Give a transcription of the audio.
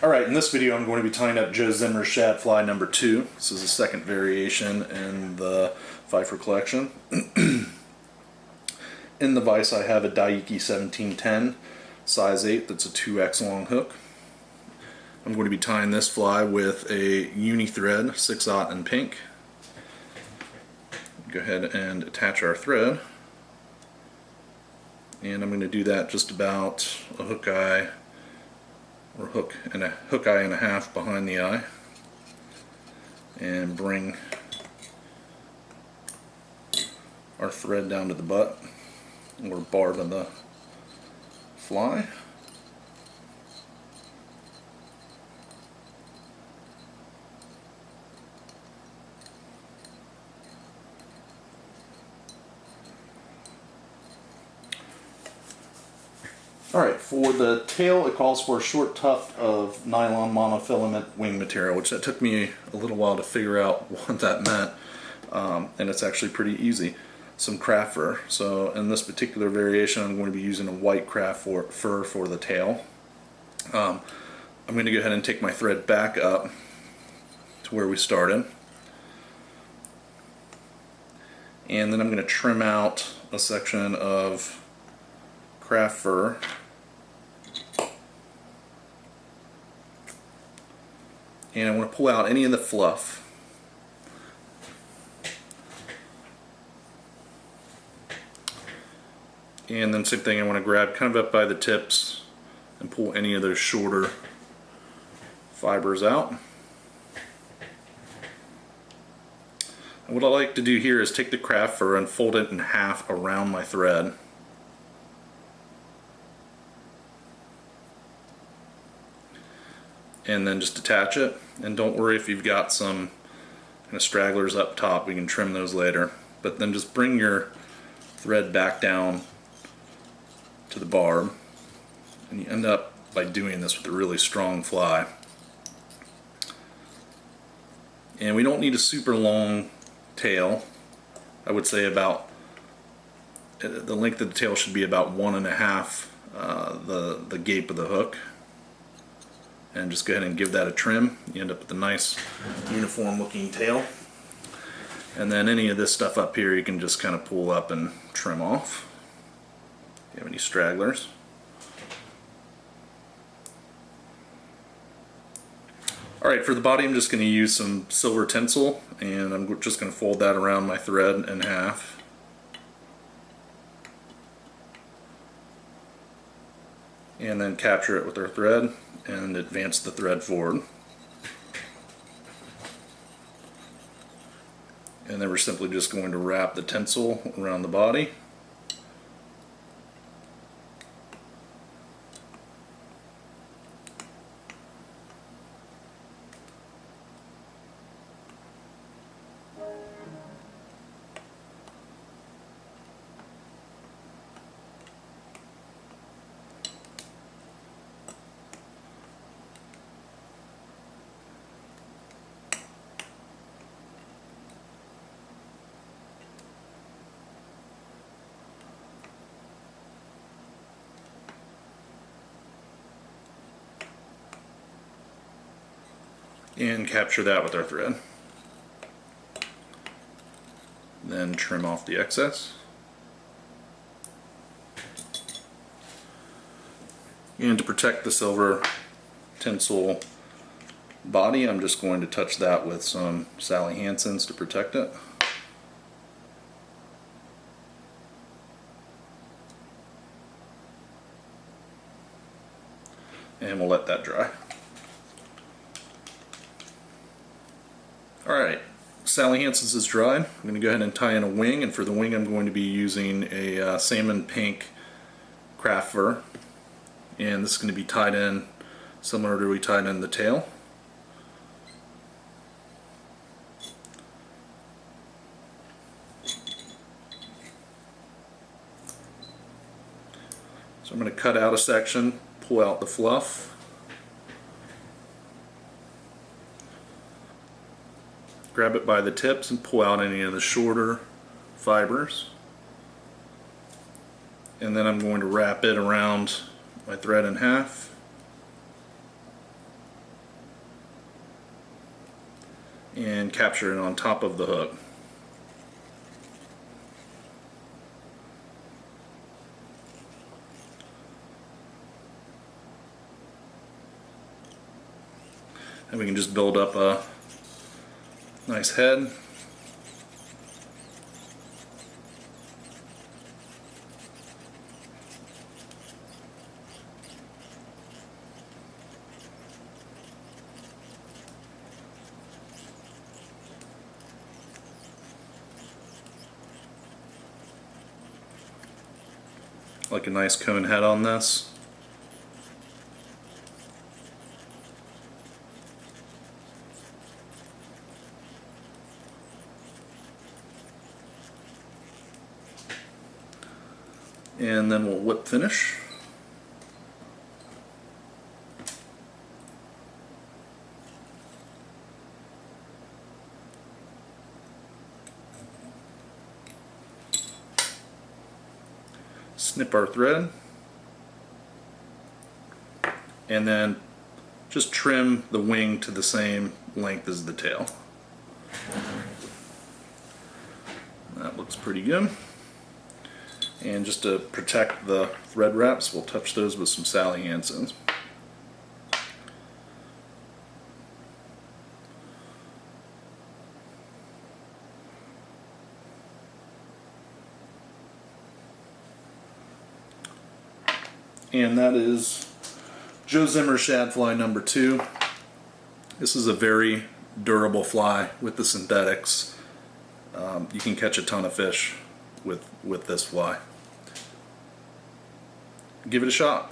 Alright, in this video I'm going to be tying up Joe Zimmer's shad fly number 2. This is the second variation in the Pfeiffer collection. In the vise I have a Daiki 1710 size 8 that's a 2x long hook. I'm going to be tying this fly with a uni thread, 6/0 in pink. Go ahead and attach our thread. And I'm going to do that just about a hook eye and a half behind the eye, and bring our thread down to the butt or barb of the fly. Alright, for the tail it calls for a short tuft of nylon monofilament wing material, which that took me a little while to figure out what that meant, and it's actually pretty easy. Some craft fur. So in this particular variation I'm going to be using a white craft fur for the tail. I'm going to go ahead and take my thread back up to where we started, and then I'm going to trim out a section of craft fur, and I want to pull out any of the fluff. And then same thing, I want to grab kind of up by the tips and pull any of those shorter fibers out. And what I like to do here is take the craft fur and fold it in half around my thread. And then just attach it, and don't worry if you've got some kind of stragglers up top, we can trim those later. But then just bring your thread back down to the barb, and you end up by doing this with a really strong fly. And we don't need a super long tail. I would say about the length of the tail should be about 1.5 the gape of the hook. And just go ahead and give that a trim. You end up with a nice uniform looking tail. And then any of this stuff up here you can just kind of pull up and trim off if you have any stragglers. Alright, for the body I'm just going to use some silver tinsel, and I'm just going to fold that around my thread in half. And then capture it with our thread and advance the thread forward. And then we're simply just going to wrap the tinsel around the body. And capture that with our thread. Then trim off the excess. And to protect the silver tinsel body, I'm just going to touch that with some Sally Hansen's to protect it. And we'll let that dry. Alright, Sally Hansen's is dried. I'm going to go ahead and tie in a wing, and for the wing I'm going to be using a salmon pink craft fur. And this is going to be tied in similar to we tied in the tail. So I'm going to cut out a section, pull out the fluff. Grab it by the tips and pull out any of the shorter fibers. And then I'm going to wrap it around my thread in half. and capture it on top of the hook. And we can just build up a nice head. Like a nice cone head on this. And then we'll whip finish. Snip our thread, and then just trim the wing to the same length as the tail. That looks pretty good. And just to protect the thread wraps, we'll touch those with some Sally Hansen's. And that is Joe Zimmer shad fly number 2. This is a very durable fly with the synthetics. You can catch a ton of fish with this fly. Give it a shot.